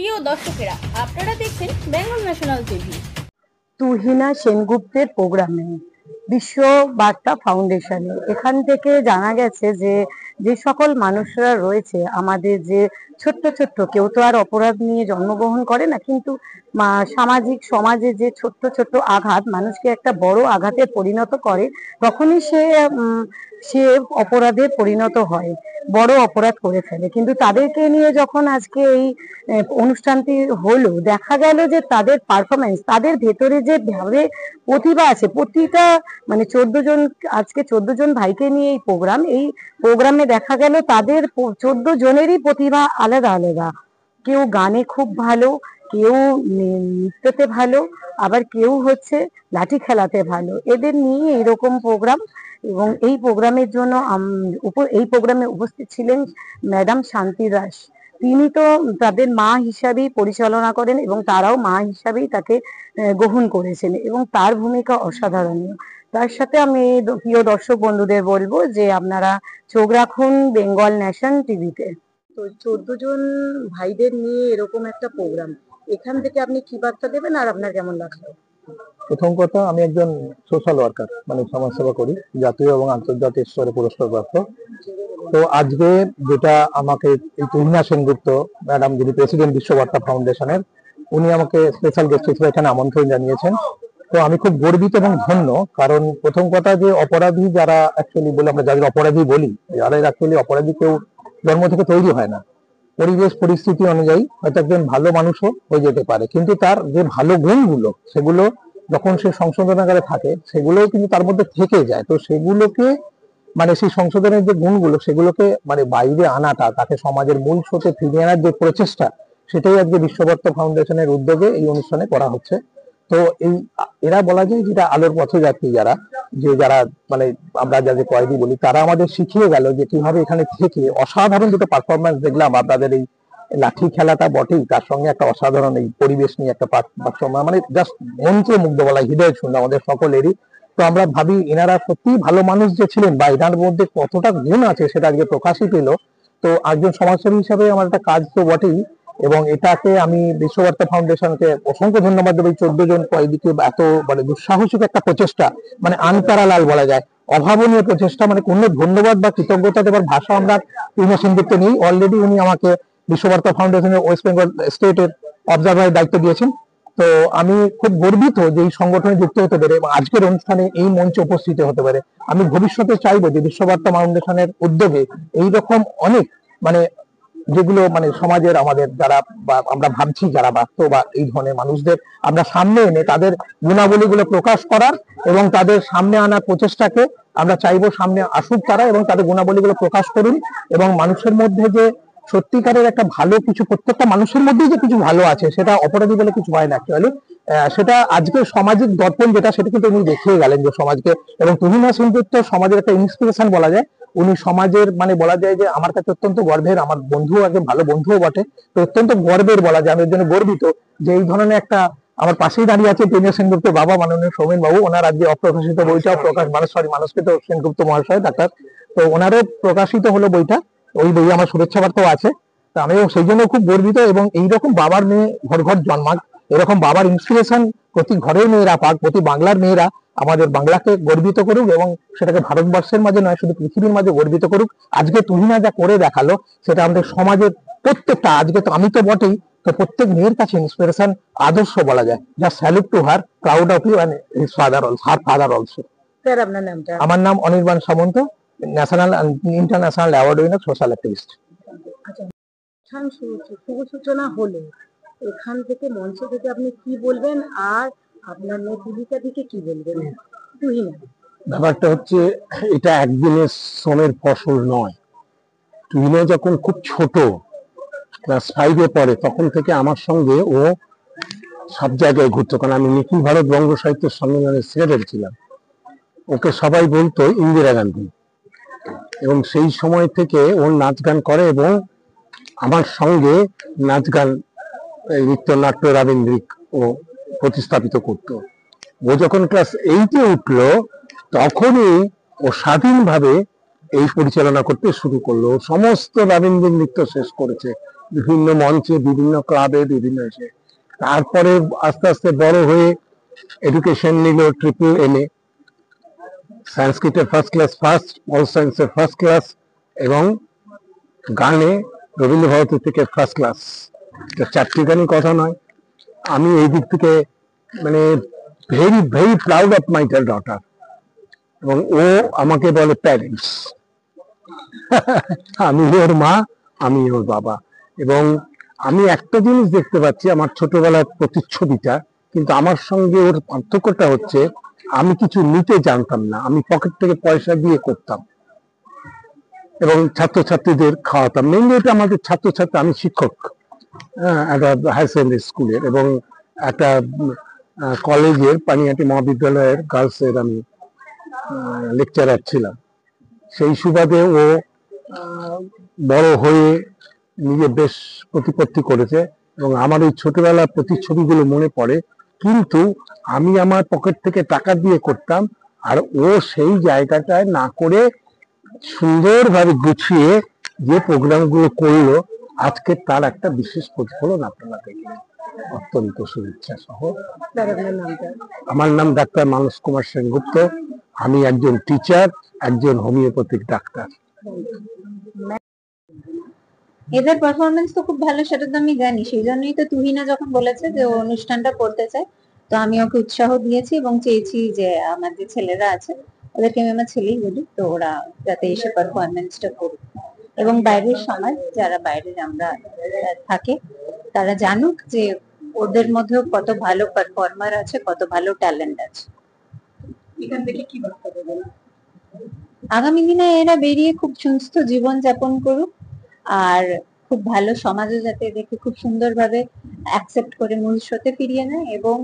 প্রিয় দর্শকেরা, আপনারা দেখছেন বেঙ্গল ন্যাশনাল টিভি। তুহিনা সেনগুপ্তের প্রোগ্রামে বিশ্ব বার্তা ফাউন্ডেশনে এখান থেকে জানা গেছে যে যে সকল মানুষরা রয়েছে আমাদের, যে ছোট্ট ছোট্ট, কেউ তো আর অপরাধ নিয়ে জন্মগ্রহণ করে না, কিন্তু সামাজিক সমাজে যে ছোট্ট ছোট্ট আঘাত মানুষকে একটা বড় আঘাতে পরিণত করে, তখনই সে অপরাধে পরিণত হয়, বড় অপরাধ করে ফেলে। কিন্তু তাদেরকে নিয়ে যখন আজকে এই অনুষ্ঠানটি হলো, দেখা গেল যে তাদের পারফরমেন্স, তাদের ভেতরে যে ভাবে প্রতিভা আছে, প্রতিটা 14 জন, আজকে 14 জন ভাইকে নিয়ে এই প্রোগ্রামে দেখা গেল তাদের 14 জনেরই প্রতিভা আলাদা আলাদা। কেউ গানে খুব ভালো, কেউ নৃত্যতে ভালো, আবার কেউ হচ্ছে লাঠি খেলাতে ভালো। এদের নিয়ে এরকম প্রোগ্রাম, এবং এই প্রোগ্রামের জন্য এই প্রোগ্রামে উপস্থিত ছিলেন ম্যাডাম শান্তি দাস। তিনি তো তাদের মা হিসাবেই পরিচালনা করেন এবং তারাও মা হিসাবেই তাকে গ্রহণ করেছেন, এবং তার ভূমিকা অসাধারণীয়। তার সাথে আমি প্রিয় দর্শক বন্ধুদের বলবো যে আপনারা চোখ রাখুন বেঙ্গল ন্যাশন টিভিতে। তো 14 জন ভাইদের নিয়ে এরকম একটা প্রোগ্রাম, এখান থেকে আপনি কি বার্তা দেবেন আর আপনার কেমন লাগলো? প্রথম কথা, আমি একজন সোশ্যাল ওয়ার্কার, সমাজসেবা করি, জাতীয় এবং আন্তর্জাতিক স্তরে পুরস্কার প্রাপ্ত। তো আজকে যেটা আমাকে এই তুহিনা সেনগুপ্ত ম্যাডাম, যিনি প্রেসিডেন্ট বিশ্ব বার্তা ফাউন্ডেশনের, উনি আমাকে স্পেশাল গেস্ট হিসেবে এখানে আমন্ত্রণ জানিয়েছেন। তো আমি খুব গর্বিত এবং ধন্য, কারণ প্রথম কথা যে অপরাধী যারা অ্যাকচুয়ালি বলে, আমরা যাদের অপরাধী বলি, যারা অ্যাকচুয়ালি অপরাধী কেউ জন্ম থেকে তৈরি হয় না। পরিবেশ পরিস্থিতি অনুযায়ী হয়তো একজন ভালো মানুষও হয়ে যেতে পারে, কিন্তু তার যে ভালো গুণগুলো, সেগুলো যখন সে সংশোধনাগারে থাকে সেগুলোও কিন্তু তার মধ্যে থেকে যায়। তো সেগুলোকে সেই সংশোধনের যে গুণগুলো, সেগুলোকে বাইরে আনাটা, তাকে সমাজের মূল স্রোতে ফিরিয়ে আনার যে প্রচেষ্টা, সেটাই আজকে বিশ্ববার্তা ফাউন্ডেশনের উদ্যোগে এই অনুষ্ঠানে করা হচ্ছে। তো এরা বলা যায় যেটা আলোর পথযাত্রী, যারা আমরা যাদের কয়েদি বলি, তারা আমাদের শিখিয়ে গেল যে কিভাবে এখানে থেকে অসাধারণ দুটো পারফরমেন্স দেখলাম। আপনাদের এই লাঠি খেলাটা বটেই, তার সঙ্গে একটা অসাধারণ এই পরিবেশ নিয়ে একটা পারফরমেন্স, জাস্ট মন্ত্র মুগ্ধ বলা, হৃদয় শুনলো আমাদের সকলেরই। তো আমরা ভাবি এনারা সত্যি ভালো মানুষ যে ছিলেন, বা এনার মধ্যে কতটা গুণ আছে সেটা আজকে প্রকাশই পেল। তো একজন সমাজসেবী হিসাবে আমার একটা কাজ তো বটেই, এবং এটাকে আমি বিশ্ববার্তা ফাউন্ডেশনকে অসংখ্য ধন্যবাদ দেবো। 14 জন কয়েদিকে এত দুঃসাহসিক একটা প্রচেষ্টা, আনপ্যারালাল বলা যায়, অভাবনীয় প্রচেষ্টা, কোনো ধন্যবাদ বা কৃতজ্ঞতা দেবার ভাষা আমরা তুহিনা সেনগুপ্ত নেই। অলরেডি উনি আমাকে বিশ্ববার্তা ফাউন্ডেশনের ওয়েস্ট বেঙ্গল স্টেটের অবজারভারের দায়িত্ব দিয়েছেন। তো আমি খুব গর্বিত যে এই সংগঠনে যুক্ত হতে পারে এবং আজকের অনুষ্ঠানে এই মঞ্চে উপস্থিত হতে পারে। আমি ভবিষ্যতে চাইবো যে বিশ্ববার্তা ফাউন্ডেশনের উদ্যোগে এইরকম অনেক যেগুলো সমাজের আমাদের যারা, বা আমরা ভাবছি যারা বাস্তব, বা এই ধরনের মানুষদের আমরা সামনে এনে তাদের গুণাবলীগুলো প্রকাশ করার এবং তাদের সামনে আনার প্রচেষ্টাকে আমরা চাইবো সামনে আসুক তারা, এবং তাদের গুণাবলীগুলো প্রকাশ করুন। এবং মানুষের মধ্যে যে সত্যিকারের একটা ভালো কিছু, প্রত্যেকটা মানুষের মধ্যেই যে কিছু ভালো আছে, সেটা অপরাধী বলে কিছু হয় না অ্যাকচুয়ালি। সেটা আজকে সামাজিক দর্পণ যেটা, সেটা কিন্তু উনি দেখিয়ে গেলেন যে সমাজকে। এবং তুহিনা সেনগুপ্ত সমাজের একটা ইন্সপিরেশন বলা যায়। উনি সমাজের বলা যায় যে আমার কাছে অত্যন্ত গর্বের, আমার বন্ধু, একজন ভালো বন্ধুও বটে। তো অত্যন্ত গর্বের বলা যায়, আমি এর জন্য গর্বিত যে এই ধরনের একটা, আমার পাশেই দাঁড়িয়ে আছে তুহিনা সেনগুপ্তের বাবা, মাননীয় সৌমেন বাবু। ওনার আজকে অপ্রকাশিত বইটাও মানসকৃত সেনগুপ্ত মহাশয়, ডাক্তার, তো ওনারও প্রকাশিত হলো বইটা। ওই বই আমার শুভেচ্ছা বার্তাও আছে। তো আমিও সেই জন্য খুব গর্বিত। এবং এইরকম বাবার মেয়ে ঘর ঘর জন্মাক, এরকম বাবার ইন্সপিরেশন প্রতি ঘরের মেয়েরা পাক, প্রতি বাংলার মেয়েরা আমাদের বাংলাকে গর্বিত করুক, এবং সেটাকে ভারতবর্ষের মাঝে নয়, শুধু পৃথিবীর মাঝে গর্বিত করুক। আজকে তুহিনা যা করে দেখালো, সেটা আমাদের সমাজের প্রত্যেকটা, আজকে তো আমি তো বটেই, তো প্রত্যেক মেয়ের কাছে ইন্সপিরেশন, আদর্শ বলা যায়। যা salute to her, proud of you and his father also, her father also. Sir, আপনার নামটা? আমার নাম Anirban Samanta, national international award winner, social activist. আচ্ছা, শুভ সূচনা হলো, এখান থেকে মঞ্চ থেকে আপনি কি বলবেন, আর আপনার মেয়ে জীবিকা থেকে কি বলবেন? তুহিনা, ব্যাপারটা হচ্ছে, এটা একদিনের শ্রমের ফসল নয়। তুহিনা যখন খুব ছোট, ক্লাস 5-এ পড়ে, তখন থেকে আমার সঙ্গে ও সব জায়গায় ঘুরতো, কারণ আমি নিখিল ভারত বঙ্গ সাহিত্য সম্মেলনের সেক্রেটারি ছিলাম। ওকে সবাই বলতো ইন্দিরা গান্ধী, এবং সেই সময় থেকে ওর নাচ গান করে, এবং আমার সঙ্গে নাচ গান, নৃত্যনাট্য, রাবীন্দ্রিক ও প্রতিস্থাপিত করতো। ও যখন ক্লাস 8-এ উঠলো, তখনই ও স্বাধীনভাবে এই পরিচালনা করতে শুরু করলো। সমস্ত রাবীন্দ্রিক নৃত্য শেষ করেছে, বিভিন্ন মঞ্চে, বিভিন্ন ক্লাবে, বিভিন্ন এসে। তারপরে আস্তে আস্তে বড় হয়ে এডুকেশন নিল MAAA, সংস্কৃতের ফার্স্ট ক্লাস ফার্স্ট, অল সায়েন্সের ফার্স্ট ক্লাস, এবং গানে রবীন্দ্রভারতী থেকে ফার্স্ট ক্লাস। চারটি গানই কথা নয়। আমি এই দিক থেকে মানে very very proud of my daughter, এবং ও আমাকে বলে প্যারেন্টস। আমি ওর মা, আমি ওর বাবা। এবং আমি একটা জিনিস দেখতে পাচ্ছি, আমার ছোটবেলার প্রতিচ্ছবিটা, কিন্তু আমার সঙ্গে ওর পার্থক্যটা হচ্ছে আমি কিছু নিতে জানতাম না, আমি পকেট থেকে পয়সা দিয়ে করতাম এবং ছাত্রছাত্রীদের খাওয়াতাম। মেনলি এটা আমাদের ছাত্রছাত্রী, আমি শিক্ষক একটা হায়ার সেকেন্ডারি স্কুলের এবং একটা কলেজের, পানিহাটি মহাবিদ্যালয়ের গার্লসের আমি লেকচারার ছিলাম। সেই সুবাদে ও বড় হয়ে নিজে বেশ প্রতিপত্তি করেছে এবং আমার ওই ছোটবেলার প্রতিচ্ছবিগুলো মনে পড়ে। কিন্তু আমি আমার পকেট থেকে টাকা দিয়ে করতাম, আর ও সেই জায়গাটায় না করে সুন্দরভাবে গুছিয়ে যে প্রোগ্রামগুলো করলো, আজকে তার একটা বিশেষ প্রতিফলন আপনারা দেখলেন। অত্যন্ত শুভেচ্ছা সহ। আমার নাম ডাক্তার মানস কুমার সেনগুপ্ত। আমি একজন টিচার, একজন হোমিওপ্যাথিক ডাক্তার। এদের পারফরমেন্স তো খুব ভালো, সেটা তো আমি জানি। সেই জন্যই তো তুহিনা যখন বলেছে যে ও অনুষ্ঠানটা করতে চায়, তো আমি ওকে উৎসাহ দিয়েছি এবং চেয়েছি যে আমার যে ছেলেরা আছে ওদেরকে আমি আমার ছেলেই বলি, তো ওরা যাতে এসে পারফরমেন্সটা করুক এবং বাইরের সমাজ, যারা বাইরে আমরা থাকে, তারা জানুক যে ওদের মধ্যেও কত ভালো পারফর্মার আছে, কত ভালো ট্যালেন্ট আছে। এখান থেকে কি বক্তব্য বলুন? আগামী দিনে এরা বেরিয়ে খুব সুস্থ জীবন যাপন করুক, আর খুব ভালো সমাজে যাতে দেখে খুব সুন্দরভাবে অ্যাকসেপ্ট করে মূল স্রোতে ফিরিয়ে নেয়। এবং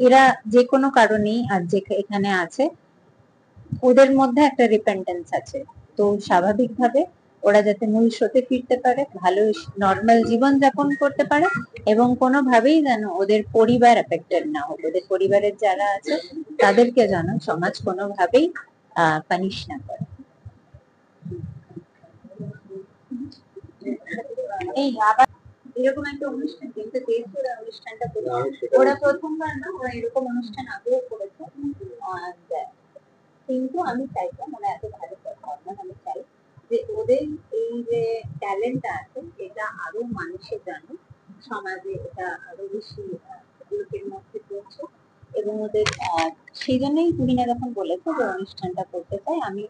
এরা যে কোনো কারণেই আর যে এখানে আছে, ওদের মধ্যে একটা রিপেন্টেন্স আছে, তো স্বাভাবিকভাবে ওরা যাতে মূল স্রোতে ফিরতে পারে, ভালো নর্মাল জীবন যাপন করতে পারে, এবং কোনোভাবেই যেন ওদের পরিবার এফেক্টেড না হোক, ওদের পরিবারের যারা আছে তাদেরকে যেন সমাজ কোনোভাবেই পানিশ না করে। এই আবার এরকম একটা অনুষ্ঠান কিন্তু অনুষ্ঠানটা করি, ওরা প্রথমবার না, ওরা এরকম অনুষ্ঠান আগেও করেছে। কিন্তু আমি চাইবো, মানে এত ভালো পারফরম্যান্স, আমি চাই যে ওদের এই যে ট্যালেন্টটা আছে এটা আরো মানুষের জানুক, সমাজে এটা আরো বেশি লোকের মধ্যে পৌঁছে। এবং ওদের সেই জন্যই তুহিনা যখন বলেছে যে অনুষ্ঠানটা করতে চাই, আমি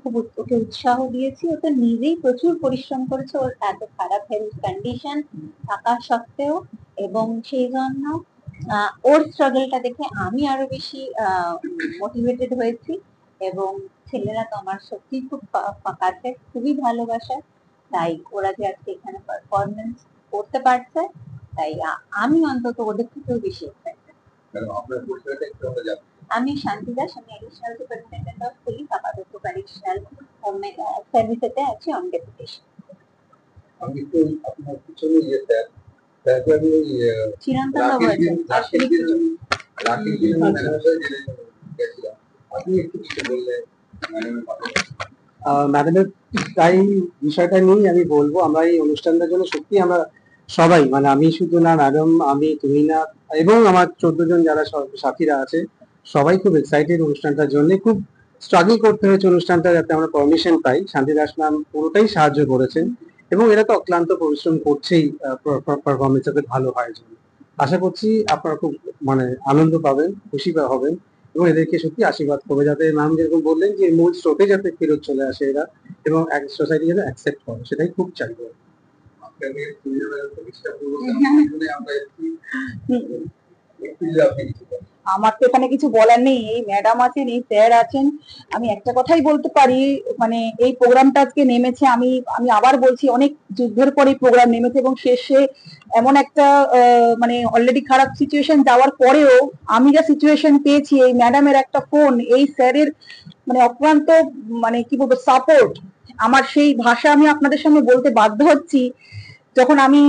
খুব ওকে উৎসাহ দিয়েছি। ও তো নিজেই প্রচুর পরিশ্রম করেছে, ওর এত খারাপ হেলথ কন্ডিশন থাকা সত্ত্বেও, এবং সেই জন্য ওর স্ট্রাগলটা দেখে আমি আরো বেশি মোটিভেটেড হয়েছি। এবং ছেলেরা তো আমার সত্যি খুব কাছে, খুবই ভালোবাসে, তাই ওরা যে আজকে এখানে পারফরমেন্স করতে পারছে, তাই আমি অন্তত ওদের থেকেও বেশি এক্সাইটেড। আমি শান্তি দাস, আমি অ্যাডিশনাল সুপারিনটেন্ডেন্ট অফ পুলিশ, আপাতত কারেকশনাল সার্ভিসেতে আছি অন ডেপুটেশন। আমি তো আপনার পিছনে স্যার, তারপরে চিরন্তন বাবু আছেন, রাকিব দিন গেছিলাম, আপনি একটু কিছু বললে ম্যাডামের তাই বিষয়টা নিয়ে আমি বলবো। আমরা এই অনুষ্ঠানটার জন্য সত্যি আমরা সবাই, মানে আমি শুধু না, ম্যাডাম, আমি, তুহিনা এবং আমার 14 জন যারা সাথীরা আছে, সবাই খুব এক্সাইটেড অনুষ্ঠানটার জন্য। খুব স্ট্রাগল করতে হয়েছে অনুষ্ঠানটা যাতে আমরা পারমিশন পাই। শান্তিদাস ম্যাম পুরোটাই সাহায্য করেছেন এবং এরা তো অক্লান্ত পরিশ্রম করছেই পারফরমেন্স যাতে ভালো হয় জন্য। আশা করছি আপনারা খুব মানে আনন্দ পাবেন, খুশি হবেন এবং এদেরকে সত্যি আশীর্বাদ করবে, যাতে ম্যাম যেরকম বললেন যে মূল স্রোতে যাতে ফেরত চলে আসে এরা এবং সোসাইটি যাতে অ্যাকসেপ্ট করে, সেটাই খুব চাইবো। আমার তো এখানে কিছু বলার নেই, এই ম্যাডাম আছেন, এই স্যার আছেন। আমি একটা কথাই বলতে পারি, মানে এই প্রোগ্রামটা আজকে নেমেছে, আমি আবার বলছি, অনেক যুদ্ধের পরে প্রোগ্রাম নেমেছে এবং শেষে এমন একটা মানে অলরেডি খারাপ সিচুয়েশন যাওয়ার পরেও আমি যা সিচুয়েশন পেয়েছি, এই ম্যাডামের একটা ফোন, এই স্যারের মানে অক্লান্ত মানে কি বলবো সাপোর্ট, আমার সেই ভাষা আমি আপনাদের সামনে বলতে বাধ্য হচ্ছি। যখন আমি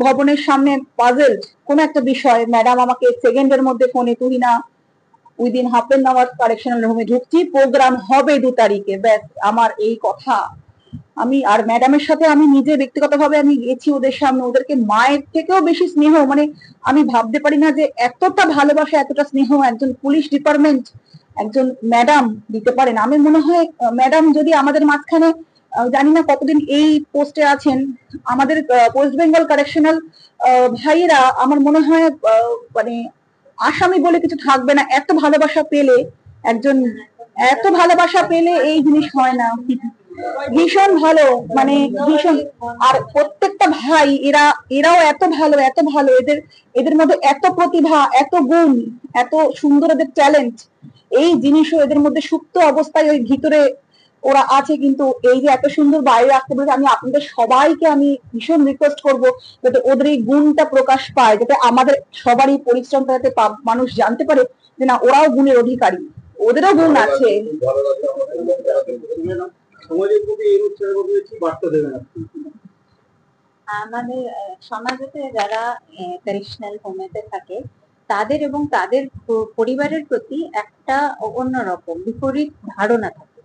ভবনের সামনে পাজেল কোন একটা বিষয়, ম্যাডাম আমাকে সেকেন্ডের মধ্যে ফোনে, তুহিনা within half an hour correctional রুমে ঢুকছি, প্রোগ্রাম হবে 2 তারিখে, ব্যাস আমার এই কথা আমি আর ম্যাডামের সাথে আমি নিজে ব্যক্তিগতভাবে আমি গেছি ওদের সামনে, ওদেরকে মায়ের থেকেও বেশি স্নেহ, মানে আমি ভাবতে পারি না যে এতটা ভালোবাসা এতটা স্নেহ একজন পুলিশ ডিপার্টমেন্ট একজন ম্যাডাম দিতে পারেন। আমি মনে হয় ম্যাডাম যদি আমাদের মাঝখানে জানি না কতদিন এই পোস্টে আছেন, আমাদের ওয়েস্ট বেঙ্গল কারেকশনাল ভাইয়েরা আমার মনে হয় মানে আসামি বলে কিছু থাকবে না। এত ভালোবাসা পেলে একজন, এত ভালোবাসা পেলে এই জিনিস হয় না। ভীষণ ভালো, মানে ভীষণ। আর প্রত্যেকটা ভাই এরাও এত ভালো এত ভালো, এদের মধ্যে এত প্রতিভা, এত গুণ, এত সুন্দর এদের ট্যালেন্ট, এই জিনিসও এদের মধ্যে সুপ্ত অবস্থায় ওই ভিতরে ওরা আছে। কিন্তু এই যে এত সুন্দর বাইরে রাখতে পারে, আমি আপনাদের সবাইকে আমি ভীষণ রিকোয়েস্ট করব যাতে ওদের এই গুণটা প্রকাশ পায়, যাতে আমাদের সবারই পরিশ্রমটা যাতে মানুষ জানতে পারে যে না ওরাও গুণের অধিকারী, ওদেরও গুণ আছে। সমাজের প্রতি এই অনুষ্ঠানের মধ্যে কি বার্তা দেবেন আপনি? আমাদের সমাজেতে যারা ট্রেডিশনাল হোমেতে থাকে তাদের এবং তাদের পরিবারের প্রতি একটা অন্যরকম বিপরীত ধারণা থাকে।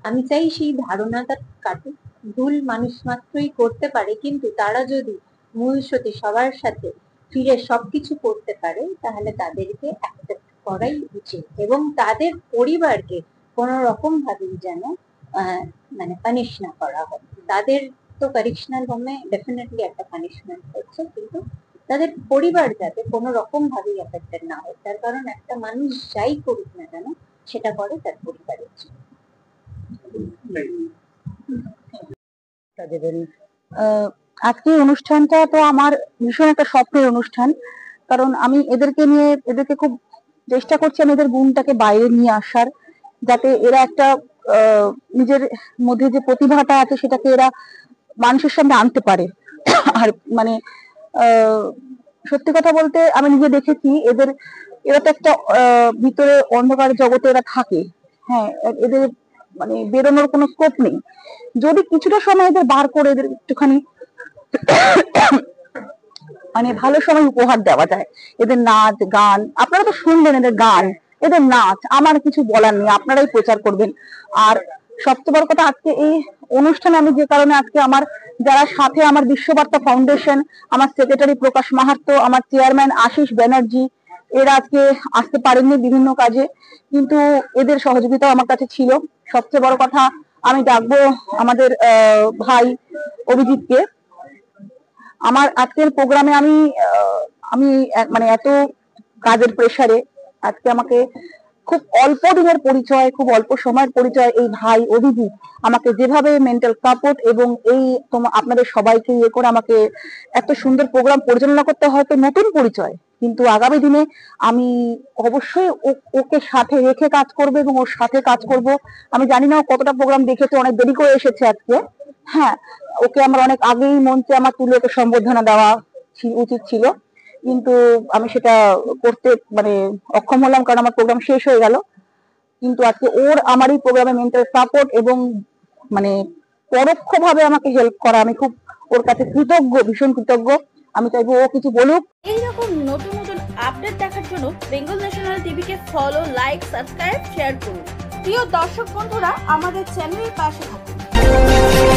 আমি চাই সেই ধারণাটা কাটুক। ভুল মানুষ মাত্রই করতে পারে, কিন্তু তারা যদি মূল সত্যি সবার সাথে ফিরে সবকিছু করতে পারে তাহলে তাদেরকে অ্যাকসেপ্ট করাই উচিত এবং তাদের পরিবারকে কোন রকম ভাবেই যেন মানে পানিশ না করা হয়। তাদের তো কারেকশনাল হোমে ডেফিনেটলি একটা পানিশমেন্ট হচ্ছে, কিন্তু তাদের পরিবার যাতে কোনো রকম ভাবেই এফেক্টেড না হয়, তার কারণ একটা মানুষ যাই করুক না কেন সেটা করে তার পরিবারের জন্য। দেবেন। আজকে অনুষ্ঠানটা তো আমার ভীষণ একটা স্বপ্নের অনুষ্ঠান, কারণ আমি এদেরকে খুব চেষ্টা করছি আমি এদের গুণটাকে বাইরে নিয়ে আসার, যাতে এরা একটা নিজের মধ্যে যে প্রতিভাটা আছে সেটাকে এরা মানুষের সামনে আনতে পারে। আর মানে সত্যি কথা বলতে আমি নিজে দেখেছি এরা তো একটা ভিতরে অন্ধকার জগতে এরা থাকে। হ্যাঁ, এদের মানে বেরোনোর কোনো স্কোপ নেই। যদি কিছুটা সময় এদের বার করে এদের একটুখানি মানে ভালো সময় উপহার দেওয়া যায়, এদের নাচ গান, আপনারা তো শুনলেন এদের গান, এদের নাচ, আমার কিছু বলার নেই, আপনারাই প্রচার করবেন। আর সবচেয়ে বড় কথা, আজকে এই অনুষ্ঠানে আমি যে কারণে আজকে আমার যারা সাথে আমার বিশ্ববার্তা ফাউন্ডেশন, আমার সেক্রেটারি প্রকাশ মাহাতো, আমার চেয়ারম্যান আশিস ব্যানার্জি, এরা আজকে আসতে পারেননি বিভিন্ন কাজে, কিন্তু এদের সহযোগিতাও আমার কাছে ছিল। সবচেয়ে বড় কথা, আমি ডাকবো আমাদের ভাই অভিজিৎকে। আমার আজকের প্রোগ্রামে আমি মানে এত কাজের প্রেসারে আজকে আমাকে খুব অল্প দিনের পরিচয়, খুব অল্প সময়ের পরিচয়, এই ভাই অভিজিৎ আমাকে যেভাবে মেন্টাল সাপোর্ট এবং এই আপনাদের সবাইকে ইয়ে করে আমাকে এত সুন্দর প্রোগ্রাম পরিচালনা করতে, হয়তো নতুন পরিচয়, কিন্তু আগামী দিনে আমি অবশ্যই ওকে সাথে রেখে কাজ করবো এবং ওর সাথে কাজ করব। আমি জানি না ও কতটা প্রোগ্রাম দেখেছে, অনেক দেরি করে এসেছে আজকে। হ্যাঁ, ওকে আমার অনেক আগেই মঞ্চে আমার তুলে ওকে সম্বর্ধনা দেওয়া উচিত ছিল, কিন্তু আমি সেটা করতে মানে অক্ষম হলাম, কারণ আমার প্রোগ্রাম শেষ হয়ে গেল। কিন্তু আজকে ওর আমার এই প্রোগ্রামে মেন্টাল সাপোর্ট এবং মানে পরোক্ষভাবে আমাকে হেল্প করা, আমি খুব ওর কাছে কৃতজ্ঞ, ভীষণ কৃতজ্ঞ। আমি চাইবো ও কিছু বলুক। এইরকম নতুন নতুন আপডেট দেখার জন্য বেঙ্গল ন্যাশনাল টিভিকে ফলো, লাইক, সাবস্ক্রাইব, শেয়ার করুন। প্রিয় দর্শক বন্ধুরা, আমাদের চ্যানেলের পাশে থাকুন।